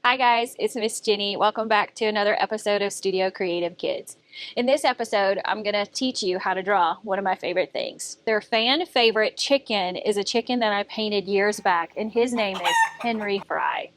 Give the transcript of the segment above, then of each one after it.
Hi guys, it's Miss Jenny. Welcome back to another episode of Studio Creative Kids. In this episode, I'm going to teach you how to draw one of my favorite things. Their fan favorite chicken is a chicken that I painted years back, and his name is Henry Frye.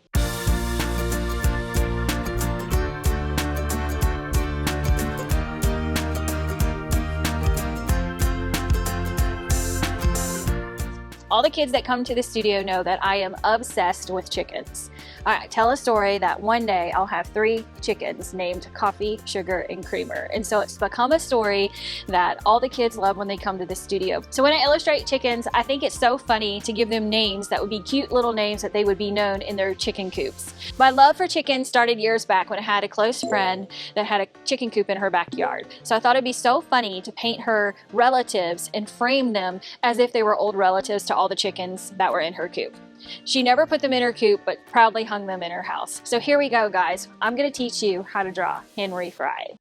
All the kids that come to the studio know that I am obsessed with chickens. I tell a story that one day I'll have 3 chickens named Coffee, Sugar, and Creamer. And so it's become a story that all the kids love when they come to the studio. So when I illustrate chickens, I think it's so funny to give them names that would be cute little names that they would be known in their chicken coops. My love for chickens started years back when I had a close friend that had a chicken coop in her backyard. So I thought it'd be so funny to paint her relatives and frame them as if they were old relatives to all the chickens that were in her coop. She never put them in her coop, but proudly hung them in her house. So here we go, guys. I'm going to teach you how to draw Henry Frye.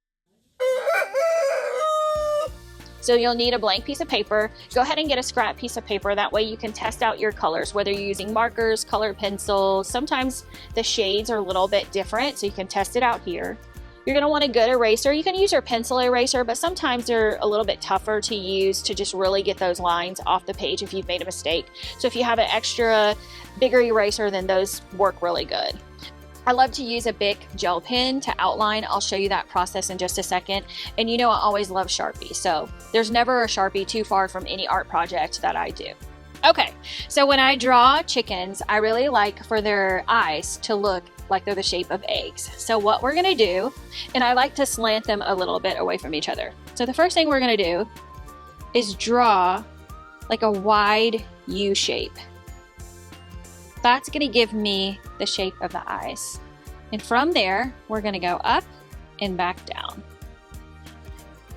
So you'll need a blank piece of paper. Go ahead and get a scrap piece of paper. That way you can test out your colors, whether you're using markers, colored pencils. Sometimes the shades are a little bit different, so you can test it out here. You're going to want a good eraser. You can use your pencil eraser, but sometimes they're a little bit tougher to use to just really get those lines off the page if you've made a mistake. So if you have an extra bigger eraser, then those work really good. I love to use a Bic gel pen to outline. I'll show you that process in just a second. And you know I always love Sharpie, so there's never a Sharpie too far from any art project that I do. Okay, so when I draw chickens, I really like for their eyes to look like they're the shape of eggs. So what we're gonna do, and I like to slant them a little bit away from each other. So the first thing we're gonna do is draw like a wide U shape. That's gonna give me the shape of the eyes. And from there, we're gonna go up and back down.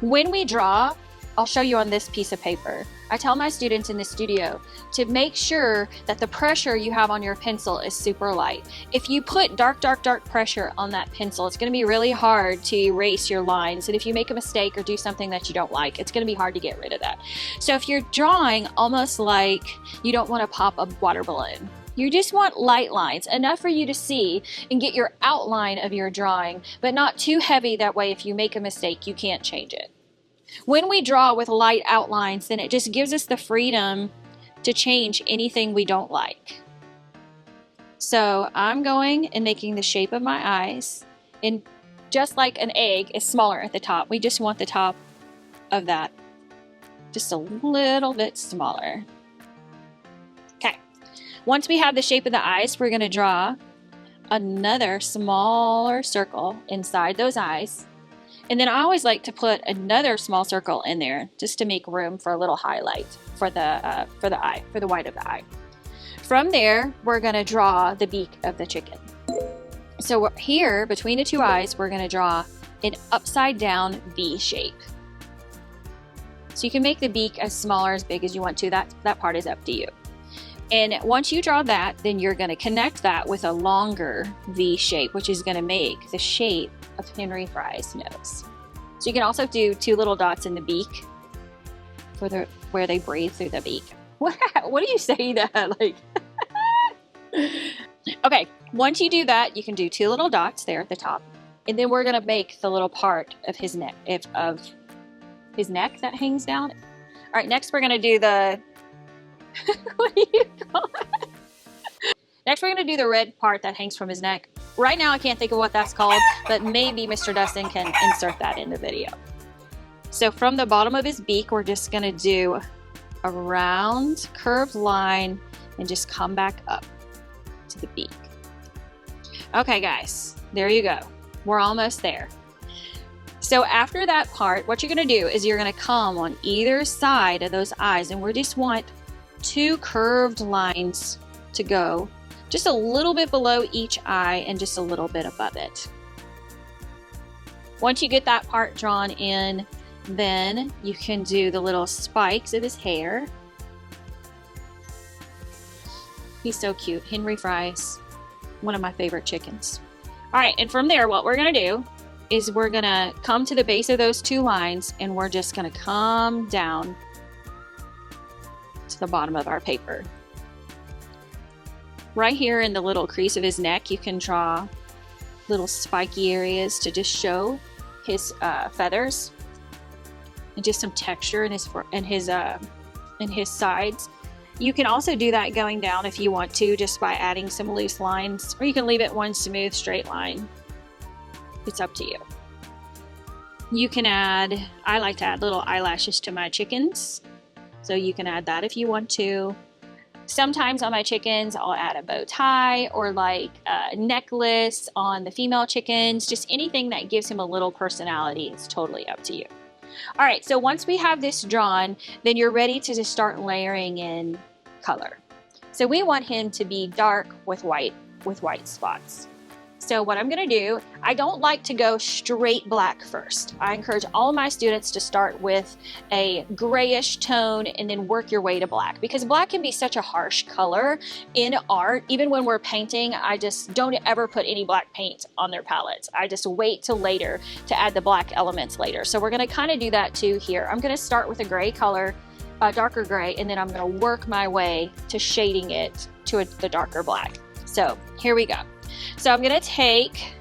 When we draw, I'll show you on this piece of paper. I tell my students in the studio to make sure that the pressure you have on your pencil is super light. If you put dark pressure on that pencil, it's going to be really hard to erase your lines. And if you make a mistake or do something that you don't like, it's going to be hard to get rid of that. So if you're drawing almost like you don't want to pop a water balloon, you just want light lines, enough for you to see and get your outline of your drawing, but not too heavy. That way, if you make a mistake, you can't change it. When we draw with light outlines, then it just gives us the freedom to change anything we don't like. So I'm going and making the shape of my eyes, and just like an egg is smaller at the top, we just want the top of that just a little bit smaller. Okay, once we have the shape of the eyes, we're going to draw another smaller circle inside those eyes. And then I always like to put another small circle in there just to make room for a little highlight for the eye, for the white of the eye. From there, we're going to draw the beak of the chicken. So here, between the 2 eyes, we're going to draw an upside down V shape. So you can make the beak as small or as big as you want to. That part is up to you. And once you draw that, then you're going to connect that with a longer V shape, which is going to make the shape of Henry Frye's nose. So you can also do 2 little dots in the beak for where they breathe through the beak. What do you say that? Like, okay, once you do that, you can do 2 little dots there at the top, and then we're gonna make the little part of his neck, that hangs down. All right, next we're gonna do the what do you call it? Next, we're going to do the red part that hangs from his neck. Right now, I can't think of what that's called, but maybe Mr. Dustin can insert that in the video. So from the bottom of his beak, we're just going to do a round curved line and just come back up to the beak. Okay, guys, there you go. We're almost there. So after that part, what you're going to do is you're going to come on either side of those eyes, and we just want 2 curved lines to go just a little bit below each eye and just a little bit above it. Once you get that part drawn in, then you can do the little spikes of his hair. He's so cute. Henry Frye's one of my favorite chickens. All right, and from there, what we're gonna do is we're gonna come to the base of those 2 lines, and we're just gonna come down to the bottom of our paper. Right here in the little crease of his neck, you can draw little spiky areas to just show his feathers and just some texture in his sides. You can also do that going down if you want to, just by adding some loose lines, or you can leave it one smooth straight line. It's up to you. You can add, I like to add little eyelashes to my chickens, so you can add that if you want to. Sometimes on my chickens, I'll add a bow tie or like a necklace on the female chickens, just anything that gives him a little personality. It's totally up to you. All right, so once we have this drawn, then you're ready to just start layering in color. So we want him to be dark with white spots. So what I'm gonna do, I don't like to go straight black first. I encourage all of my students to start with a grayish tone and then work your way to black, because black can be such a harsh color in art. Even when we're painting, I just don't ever put any black paint on their palettes. I just wait till later to add the black elements later. So we're gonna kind of do that too here. I'm gonna start with a gray color, a darker gray, and then I'm gonna work my way to shading it to the darker black. So here we go. So I'm gonna take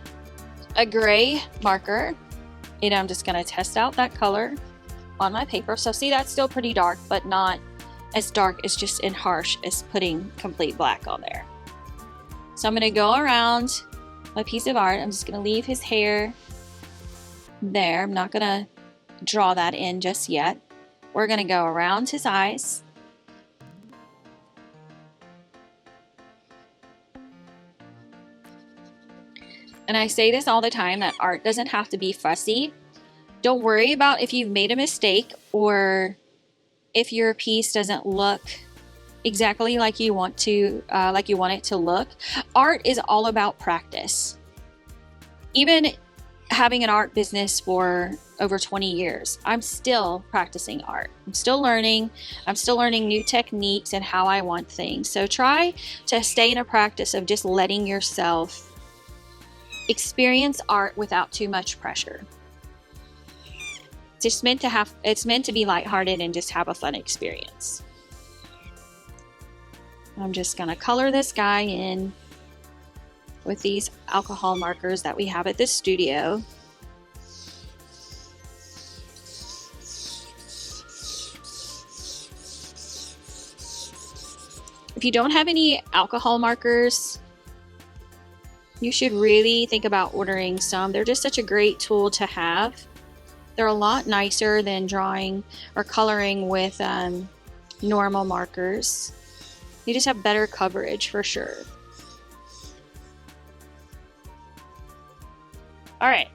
a gray marker and I'm just gonna test out that color on my paper. So see, that's still pretty dark, but not as dark as just and harsh as putting complete black on there. So I'm gonna go around a piece of art. I'm just gonna leave his hair there. I'm not gonna draw that in just yet. We're gonna go around his eyes. And I say this all the time, that art doesn't have to be fussy. Don't worry about if you've made a mistake or if your piece doesn't look exactly like you want it to look. Art is all about practice. Even having an art business for over 20 years, I'm still practicing art. I'm still learning. I'm still learning new techniques and how I want things. So try to stay in a practice of just letting yourself experience art without too much pressure. It's meant to be lighthearted and just have a fun experience. I'm just gonna color this guy in with these alcohol markers that we have at this studio. If you don't have any alcohol markers, you should really think about ordering some. They're just such a great tool to have. They're a lot nicer than drawing or coloring with normal markers. You just have better coverage for sure. All right,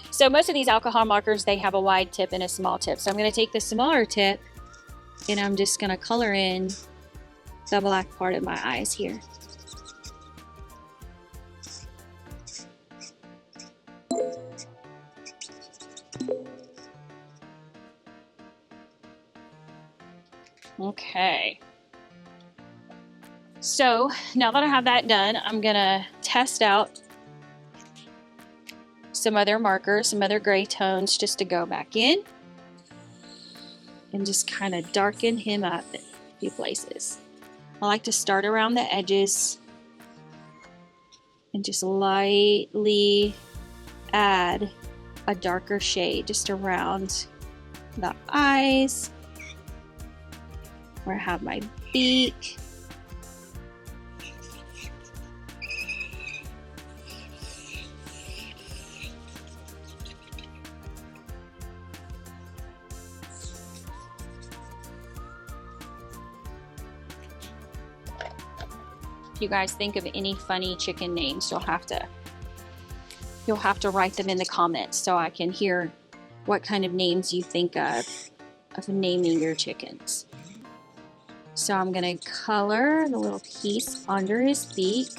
so most of these alcohol markers, they have a wide tip and a small tip. So I'm gonna take the smaller tip and I'm just gonna color in the black part of my eyes here. Okay, so now that I have that done, I'm gonna test out some other markers, some other gray tones, just to go back in and just kind of darken him up in a few places. I like to start around the edges and just lightly add a darker shade just around the eyes, where I have my beak. If you guys think of any funny chicken names, you'll have to write them in the comments so I can hear what kind of names you think of naming your chickens. So I'm gonna color the little piece under his beak.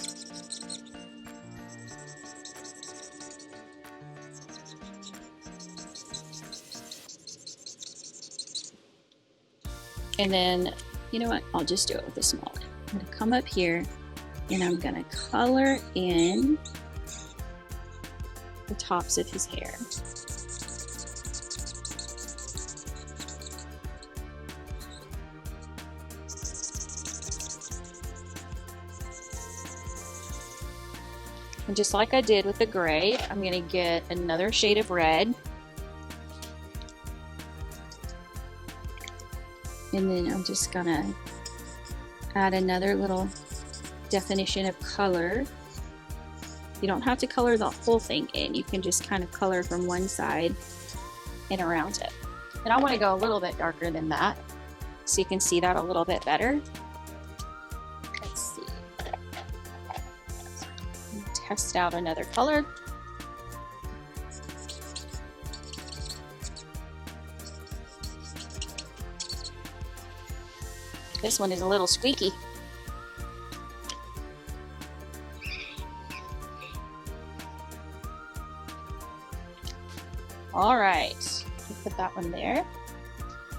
And then, you know what? I'll just do it with a small one. I'm gonna come up here and I'm gonna color in the tops of his hair. And just like I did with the gray, I'm going to get another shade of red. And then I'm just going to add another little definition of color. You don't have to color the whole thing in. You can just kind of color from one side and around it. And I want to go a little bit darker than that so you can see that a little bit better. Let's see. Test out another color. This one is a little squeaky. All right, put that one there.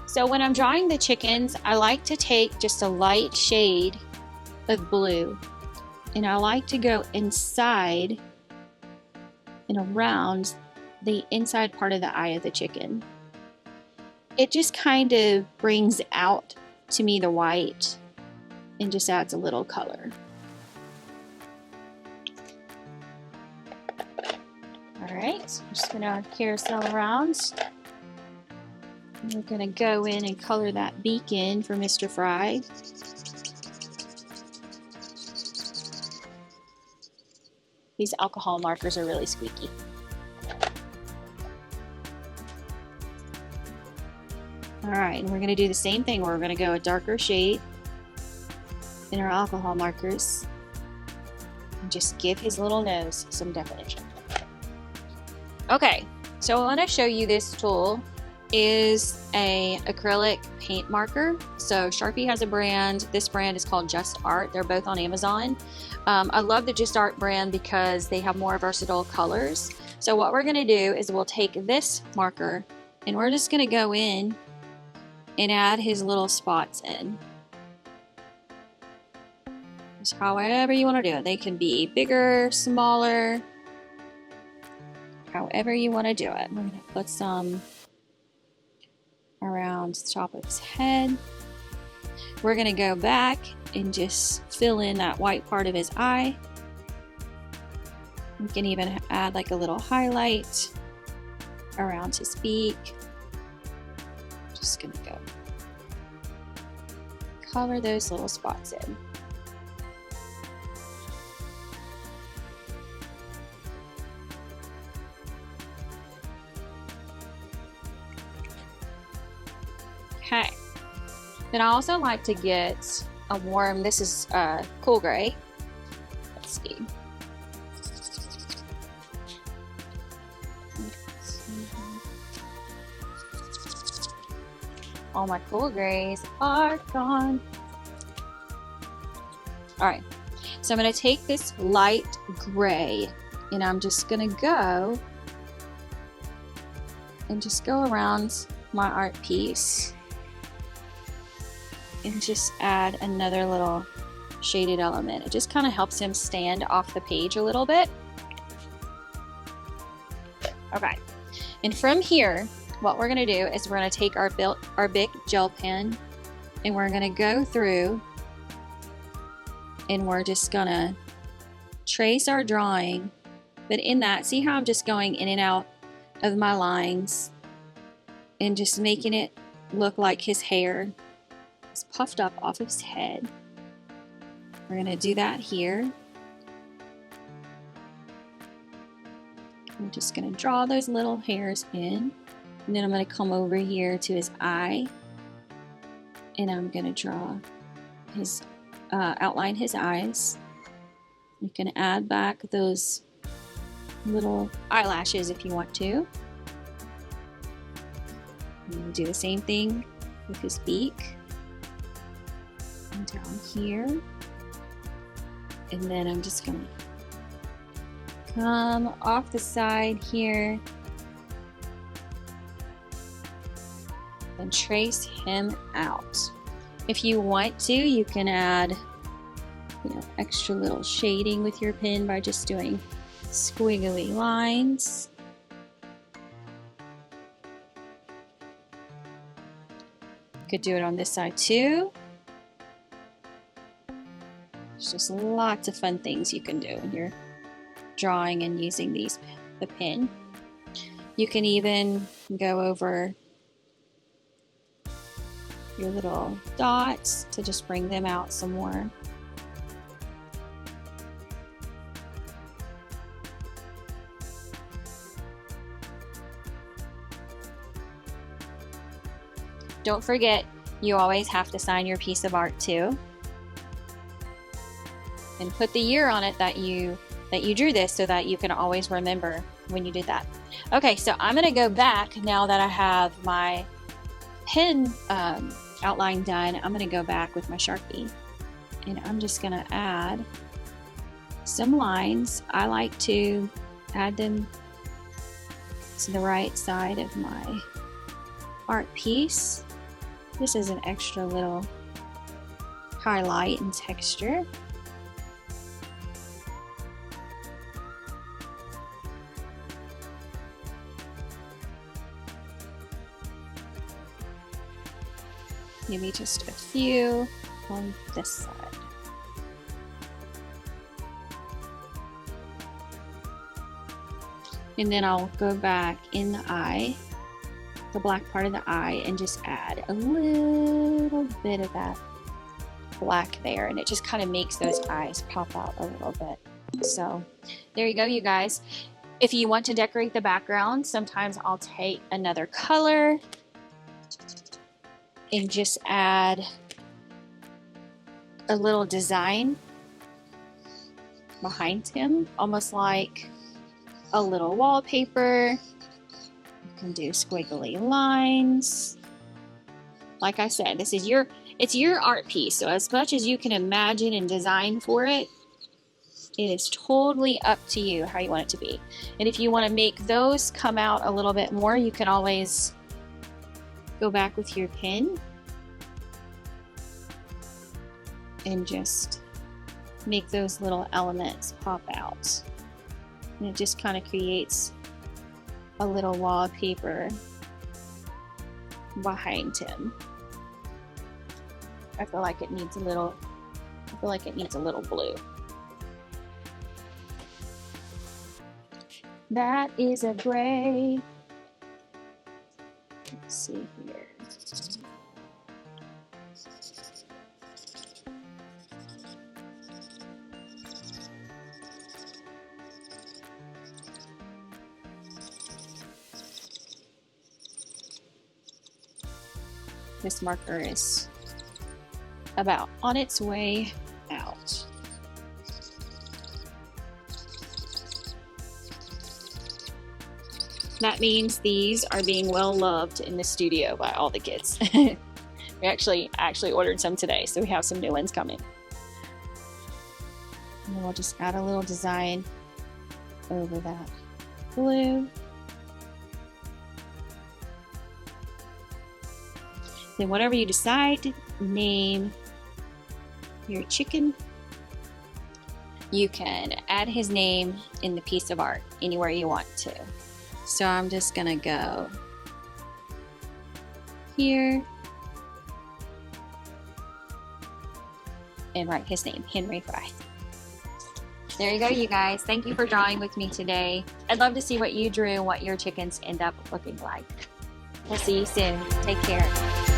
So when I'm drawing the chickens, I like to take just a light shade of blue, and I like to go inside and around the inside part of the eye of the chicken. It just kind of brings out to me the white and just adds a little color. All right, I'm just gonna carousel around. And we're gonna go in and color that beak in for Mr. Frye. These alcohol markers are really squeaky. All right, and we're gonna do the same thing where we're gonna go a darker shade in our alcohol markers and just give his little nose some definition. Okay, so I want to show you this tool is a acrylic paint marker. So Sharpie has a brand. This brand is called Just Art. They're both on Amazon. I love the Just Art brand because they have more versatile colors. So what we're going to do is we'll take this marker and we're just going to go in and add his little spots in. Just however you want to do it. They can be bigger, smaller, however you want to do it. We're going to put some around the top of his head. We're going to go back and just fill in that white part of his eye. We can even add like a little highlight around his beak. Just going to go color those little spots in. Okay, then I also like to get a warm, this is cool gray. Let's see. All my cool grays are gone. All right, so I'm gonna take this light gray and I'm just gonna go and just go around my art piece and just add another little shaded element. It just kind of helps him stand off the page a little bit. Okay, and from here, what we're gonna do is we're gonna take our Bic gel pen and we're gonna go through and we're just gonna trace our drawing. But in that, see how I'm just going in and out of my lines and just making it look like his hair is puffed up off of his head. We're gonna do that here. I'm just gonna draw those little hairs in, and then I'm gonna come over here to his eye, and I'm gonna draw his, outline his eyes. You can add back those little eyelashes if you want to. And do the same thing with his beak. And down here. And then I'm just gonna come off the side here and trace him out. If you want to, you can add, extra little shading with your pen by just doing squiggly lines. You could do it on this side too. There's just lots of fun things you can do when you're drawing and using the pen. You can even go over your little dots to just bring them out some more. Don't forget, you always have to sign your piece of art too. And put the year on it that you drew this so that you can always remember when you did that. Okay, so I'm gonna go back now that I have my pen outline done. I'm gonna go back with my Sharpie and I'm just gonna add some lines. I like to add them to the right side of my art piece. This is an extra little highlight and texture. Maybe just a few on this side. And then I'll go back in the eye, the black part of the eye, and just add a little bit of that black there, and it just kind of makes those eyes pop out a little bit. So there you go, you guys. If you want to decorate the background, sometimes I'll take another color and just add a little design behind him, almost like a little wallpaper. You can do squiggly lines. Like I said, this is it's your art piece, so as much as you can imagine and design for it, it is totally up to you how you want it to be. And if you want to make those come out a little bit more, you can always go back with your pen and just make those little elements pop out. And it just kind of creates a little wallpaper behind him. I feel like it needs a little blue. That is a gray. Let's see here. This marker is about on its way out. That means these are being well loved in the studio by all the kids. We actually ordered some today, so we have some new ones coming. And then we'll just add a little design over that blue. Then whatever you decide to name your chicken, you can add his name in the piece of art anywhere you want to. So I'm just gonna go here and write his name, Henry Frye. There you go, you guys. Thank you for drawing with me today. I'd love to see what you drew and what your chickens end up looking like. We'll see you soon. Take care.